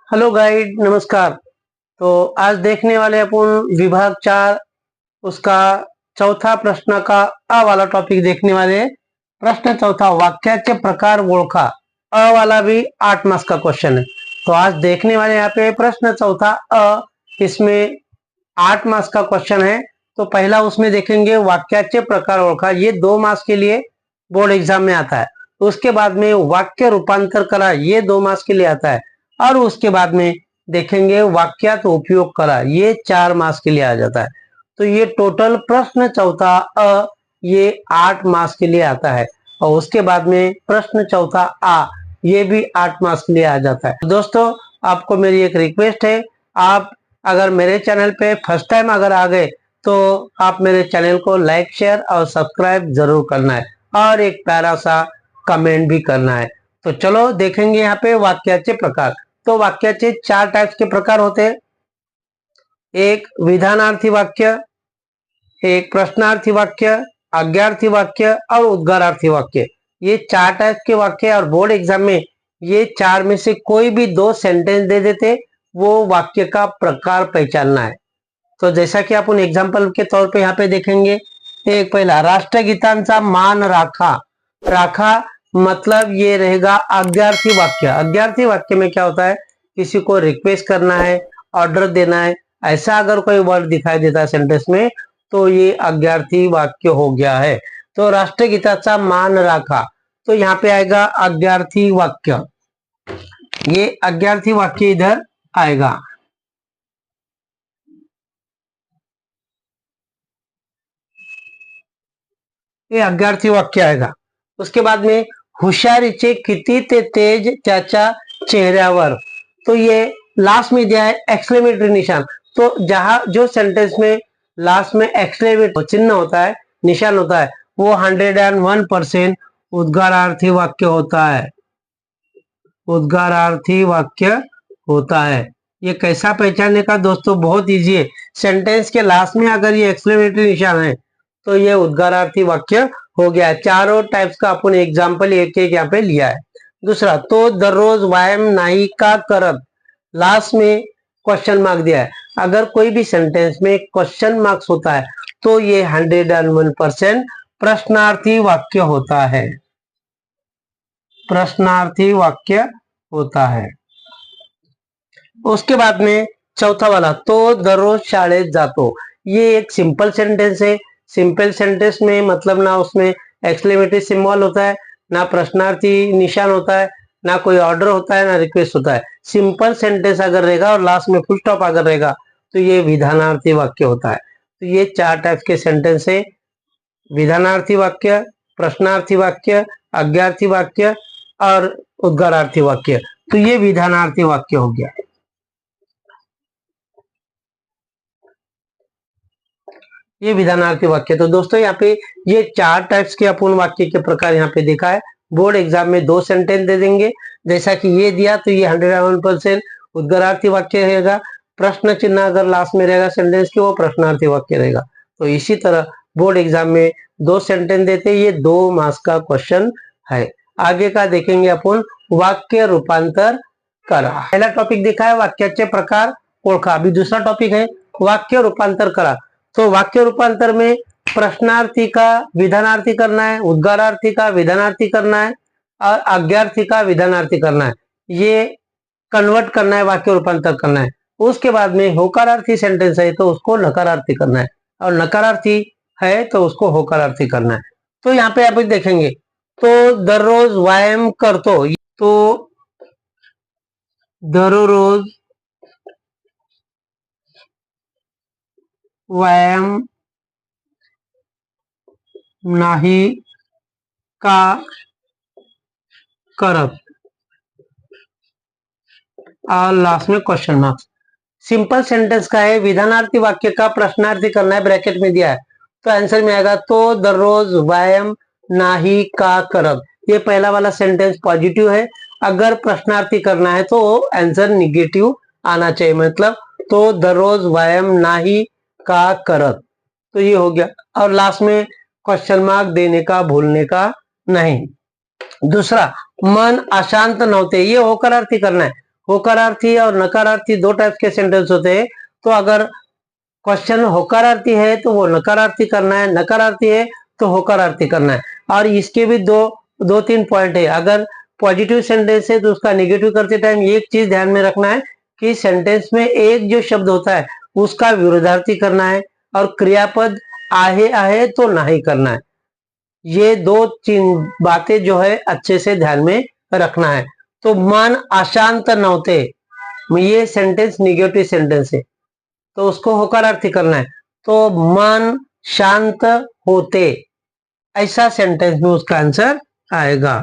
Hello guide, नमस्कार। तो आज देखने वाले अपन विभाग 4 उसका चौथा प्रश्न का अ वाला टॉपिक देखने वाले हैं। प्रश्न चौथा, वाक्याचे प्रकार ओळखा। अ वाला भी 8 मार्क्स का क्वेश्चन है। तो आज देखने वाले यहाँ पे प्रश्न चौथा अ, इसमें 8 मार्क्स का क्वेश्चन है। तो पहला उसमें देखेंगे वाक्याचे प्रकार ओळखा, ये 2 मार्क्स के लिए बोर्ड एग्जाम में आता है। उसके बाद में वाक्य रूपांतर करा, ये 2 मार्क्स के लिए आता है। और उसके बाद में देखेंगे वाक्यात उपयोग करा, ये 4 मार्क्स के लिए आ जाता है। तो ये टोटल प्रश्न चौथा अ, ये 8 मार्क्स के लिए आता है। और उसके बाद में प्रश्न चौथा आ, ये भी 8 मार्क्स के लिए आ जाता है। दोस्तों, आपको मेरी एक रिक्वेस्ट है, आप अगर मेरे चैनल पे फर्स्ट टाइम अगर आ गए तो आप मेरे चैनल को लाइक शेयर और सब्सक्राइब जरूर करना है और एक प्यारा सा कमेंट भी करना है। तो चलो देखेंगे यहाँ पे वाक्याचे प्रकार। तो वाक्याचे 4 टाइप्स के प्रकार होते हैं। एक विधानार्थी वाक्य, एक प्रश्नार्थी वाक्य, आज्ञार्थी वाक्य और उद्गारार्थी वाक्य। ये 4 टाइप के वाक्य और बोर्ड एग्जाम में ये 4 में से कोई भी 2 सेंटेंस दे देते, वो वाक्य का प्रकार पहचानना है। तो जैसा कि आपण एग्जाम्पल के तौर पे यहाँ पे देखेंगे, एक पहला राष्ट्रगीतांचा मान राखा। राखा मतलब ये रहेगा आज्ञार्थी वाक्य। आज्ञार्थी वाक्य में क्या होता है, किसी को रिक्वेस्ट करना है, ऑर्डर देना है, ऐसा अगर कोई वर्ड दिखाई देता है सेंटेंस में तो ये आज्ञार्थी वाक्य हो गया है। तो राष्ट्रगीताचा मान राखा, तो यहाँ पे आएगा आज्ञार्थी वाक्य। ये आज्ञार्थी वाक्य इधर आएगा। हे आज्ञार्थी वाक्य आएगा। उसके बाद में हुशारीचे किती ते तेज त्याच्या चेहऱ्यावर, तो ये लास्ट में दिया है एक्सक्लेमेटरी निशान। तो जहां जो सेंटेंस में लास्ट में एक्सक्लेमेट चिन्ह होता है, निशान होता है, वो 101% उद्गारार्थी वाक्य होता है। उद्गारार्थी वाक्य होता है। ये कैसा पहचानने का दोस्तों, बहुत इजी है। सेंटेंस के लास्ट में अगर ये एक्सक्लेमेटरी निशान है तो ये उद्गारार्थी वाक्य हो गया। चारों टाइप्स का अपन एग्जाम्पल एक एक यहाँ पे लिया है। दूसरा, तो दररोज व्यायाम नाही का करत, लास्ट में क्वेश्चन मार्क दिया है। अगर कोई भी सेंटेंस में क्वेश्चन मार्क्स होता है तो ये 101% प्रश्नार्थी वाक्य होता है। प्रश्नार्थी वाक्य होता है। उसके बाद में चौथा वाला, तो दररोज शाळेत जातो, ये एक सिंपल सेंटेंस है। सिंपल सेंटेंस में मतलब ना उसमें एक्सक्लेमेटरी सिंबल होता है, ना प्रश्नार्थी निशान होता है, ना कोई ऑर्डर होता है, ना रिक्वेस्ट होता है। सिंपल सेंटेंस अगर रहेगा और लास्ट में फुल स्टॉप अगर रहेगा तो ये विधानार्थी वाक्य होता है। तो ये 4 टाइप के सेंटेंस है, विधानार्थी वाक्य, प्रश्नार्थी वाक्य, आज्ञार्थी वाक्य और उद्गारार्थी वाक्य। तो ये विधानार्थी वाक्य हो गया। ये विधानार्थी वाक्य। तो दोस्तों यहाँ पे ये 4 टाइप्स के अपन वाक्य के प्रकार यहाँ पे देखा है। बोर्ड एग्जाम में 2 सेंटेंस दे देंगे, जैसा कि ये दिया तो ये 101% उद्गारार्थी वाक्य रहेगा। प्रश्न चिन्ह अगर लास्ट में रहेगा सेंटेंस के, वो प्रश्नार्थी वाक्य रहेगा। तो इसी तरह बोर्ड एग्जाम में 2 सेंटेंस देते, ये 2 मार्क्स का क्वेश्चन है। आगे का देखेंगे अपन वाक्य रूपांतर करा। पहला टॉपिक देखा है वाक्याचे प्रकार ओळखा। अभी दूसरा टॉपिक है वाक्य रूपांतर करा। तो वाक्य रूपांतर में प्रश्नार्थी का विधानार्थी करना है, उद्गारार्थी का विधानार्थी करना है और आज्ञार्थी का विधानार्थी करना है। ये कन्वर्ट करना है, वाक्य रूपांतर करना है। उसके बाद में होकारार्थी सेंटेंस है तो उसको नकारार्थी करना है, और नकारार्थी है तो उसको होकारार्थी करना है। तो यहाँ पे आप देखेंगे, तो दररोज व्यायाम करतो, तो दररोज व्यायाम नाही का करत, और लास्ट में क्वेश्चन मार्क। सिंपल सेंटेंस का है, विधानार्थी वाक्य का प्रश्नार्थी करना है, ब्रैकेट में दिया है। तो आंसर में आएगा तो दररोज व्यायाम नाही का करत। ये पहला वाला सेंटेंस पॉजिटिव है। अगर प्रश्नार्थी करना है तो आंसर निगेटिव आना चाहिए, मतलब तो दररोज व्यायाम नाही का करत। तो ये हो गया, और लास्ट में क्वेश्चन मार्क देने का भूलने का नहीं। दूसरा, मन अशांत नव्हते, ये होकारार्थी करना है। होकारार्थी और नकारार्थी दो टाइप के सेंटेंस होते हैं। तो अगर क्वेश्चन होकारार्थी है तो वो नकारार्थी करना है, नकारार्थी है तो होकारार्थी करना है। और इसके भी दो तीन पॉइंट है। अगर पॉजिटिव सेंटेंस है तो उसका नेगेटिव करते टाइम एक चीज ध्यान में रखना है कि सेंटेंस में एक जो शब्द होता है उसका विरोधार्थी करना है, और क्रियापद आहे तो नहीं करना है। ये दो तीन बातें जो है अच्छे से ध्यान में रखना है। तो मन अशांत नव्हते, ये सेंटेंस निगेटिव सेंटेंस है तो उसको होकारार्थी करना है। तो मन शांत होते, ऐसा सेंटेंस में उसका आंसर आएगा।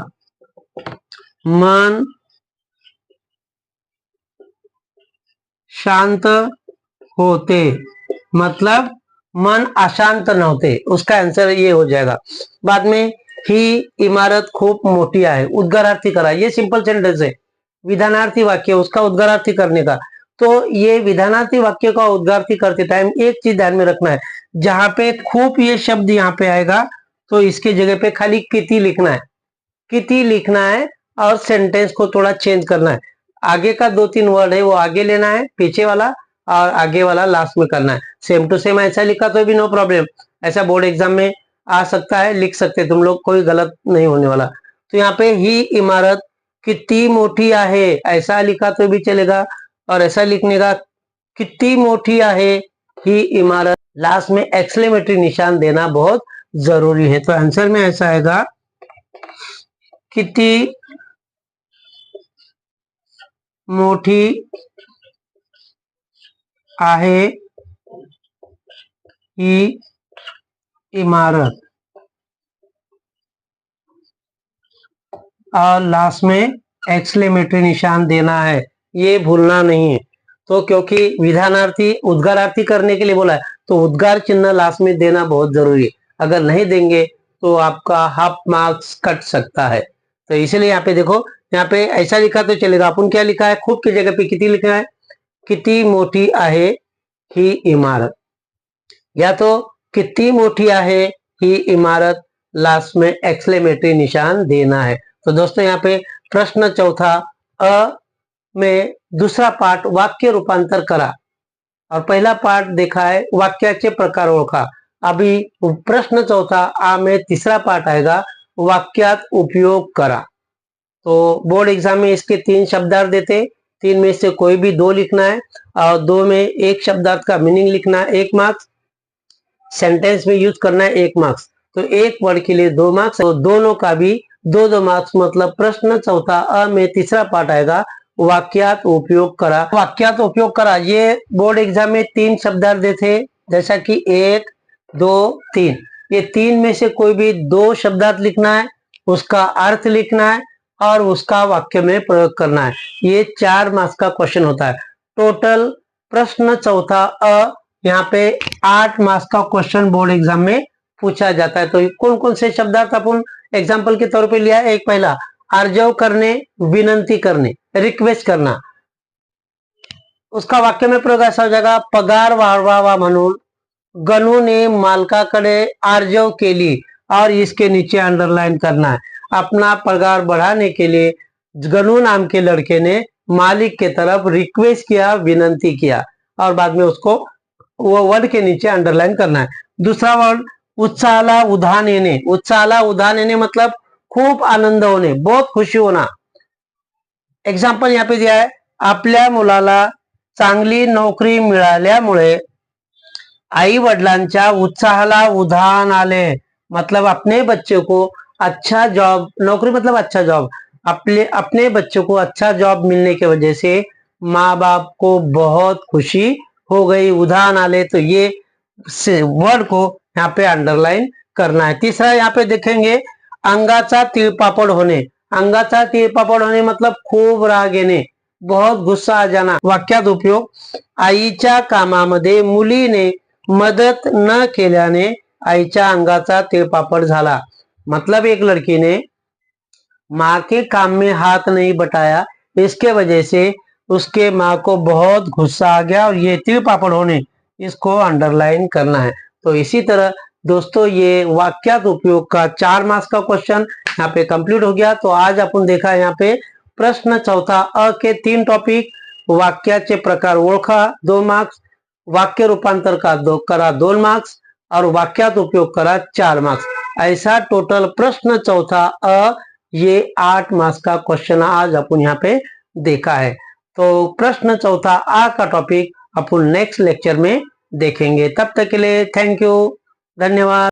मन शांत होते मतलब मन अशांत नव्हते, उसका आंसर ये हो जाएगा। बाद में ही इमारत खूप मोठी आहे, उद्गारार्थी करा। ये सिंपल सेंटेंस है, विधानार्थी वाक्य उसका उद्गारार्थी करने का। तो ये विधानार्थी वाक्य का उद्गारार्थी करते टाइम एक चीज ध्यान में रखना है, जहां पे खूप ये शब्द यहाँ पे आएगा तो इसके जगह पे खाली किती लिखना है, किती लिखना है और सेंटेंस को थोड़ा चेंज करना है। आगे का दो तीन वर्ड है वो आगे लेना है, पीछे वाला और आगे वाला लास्ट में करना है। सेम टू सेम ऐसा लिखा तो भी नो प्रॉब्लम, ऐसा बोर्ड एग्जाम में आ सकता है, लिख सकते तुम लोग, कोई गलत नहीं होने वाला। तो यहाँ पे ही इमारत कितनी मोठी आहे ऐसा लिखा तो भी चलेगा, और ऐसा लिखने का कितनी मोठी आहे ही इमारत, लास्ट में एक्सक्लेमेटरी निशान देना बहुत जरूरी है। तो आंसर में ऐसा आएगा किती मोठी आहे ही इमारत, और लास्ट में एक्सक्लेमेटरी निशान देना है, ये भूलना नहीं है। तो क्योंकि विधानार्थी उद्गारार्थी करने के लिए बोला है तो उद्गार चिन्ह लास्ट में देना बहुत जरूरी है। अगर नहीं देंगे तो आपका हाफ मार्क्स कट सकता है। तो इसलिए यहाँ पे देखो, यहाँ पे ऐसा लिखा तो चलेगा, अपन क्या लिखा है, खूप की जगह पे किती लिखा है, किती मोठी आहे ही इमारत, या तो कितनी मोठी आहे ही इमारत, लास्ट में एक्सक्लेमेटरी निशान देना है। तो दोस्तों यहाँ पे प्रश्न चौथा अ में दूसरा पार्ट वाक्य रूपांतर करा, और पहला पार्ट देखा है वाक्याचे प्रकार ओळखा। अभी प्रश्न चौथा आ में तीसरा पार्ट आएगा, वाक्यात उपयोग करा। तो बोर्ड एग्जाम में इसके तीन शब्दार्थ देते, तीन में से कोई भी दो लिखना है, और दो में एक शब्दार्थ का मीनिंग लिखना है, 1 मार्क्स, सेंटेंस में यूज करना है 1 मार्क्स। तो एक वर्ड के लिए 2 मार्क्स, तो दोनों का भी 2-2 मार्क्स। मतलब प्रश्न चौथा अ में तीसरा पार्ट आएगा, वाक्यात उपयोग करा। वाक्यात उपयोग करा, ये बोर्ड एग्जाम में 3 शब्दार्थ देते, जैसा कि 1, 2, 3। ये 3 में से कोई भी 2 शब्दार्थ लिखना है, उसका अर्थ लिखना है और उसका वाक्य में प्रयोग करना है। ये 4 मार्क्स का क्वेश्चन होता है। टोटल प्रश्न चौथा अ यहाँ पे 8 मार्क्स का क्वेश्चन बोर्ड एग्जाम में पूछा जाता है। तो कौन कौन से शब्दार्थ अपन एग्जाम्पल के तौर पे लिया है, एक पहला अर्जव करणे, विनंती करणे, रिक्वेस्ट करना, उसका वाक्य में प्रयोग ऐसा हो जाएगा, पगार वाढवावा म्हणून गणूने मालकाकडे अर्जव केली, और इसके नीचे अंडरलाइन करना है, अपना पगार बढ़ाने के लिए गणू नाम के लड़के ने मालिक के तरफ रिक्वेस्ट किया, विनंती किया, और बाद में उसको वो वर्ड के नीचे अंडरलाइन करना है। दूसरा वर्ड उत्साहाला उधाण येणे, उत्साहाला उधाण येणे मतलब खूप आनंद होणे, बहुत खुशी होना। एग्जाम्पल यहाँ पे दिया है, आपल्या मुलाला चांगली नोकरी मिळाल्यामुळे आई वडिलांच्या उत्साहाला उधाण आले, मतलब अपने बच्चे को अच्छा जॉब, नौकरी मतलब अच्छा जॉब, अपने बच्चों को अच्छा जॉब मिलने की वजह से माँ बाप को बहुत खुशी हो गई, उधाण आले। तो ये वर्ड को यहाँ पे अंडरलाइन करना है। तीसरा यहाँ पे देखेंगे, अंगाचा तिळपापड होणे, अंगाचा तिळपापड होणे मतलब खूब राग येणे, बहुत गुस्सा आ जाना। वाक्यात उपयोग, आईच्या कामामध्ये मुलीने मदत न केल्याने आईच्या अंगाचा तिळपापड झाला, मतलब एक लड़की ने माँ के काम में हाथ नहीं बटाया, इसके वजह से उसके माँ को बहुत गुस्सा आ गया, और ये तिळपापड होने, इसको अंडरलाइन करना है। तो इसी तरह दोस्तों ये वाक्यात उपयोग का 4 मार्क्स का क्वेश्चन यहाँ पे कंप्लीट हो गया। तो आज अपन देखा यहाँ पे प्रश्न चौथा अ के 3 टॉपिक, वाक्याचे प्रकार ओळखा 2 मार्क्स, वाक्य रूपांतर करा 2 मार्क्स और वाक्यात उपयोग करा 4 मार्क्स। ऐसा टोटल प्रश्न चौथा अ ये 8 मार्क्स का क्वेश्चन आज अपन यहाँ पे देखा है। तो प्रश्न चौथा आ का टॉपिक अपन नेक्स्ट लेक्चर में देखेंगे। तब तक के लिए थैंक यू, धन्यवाद।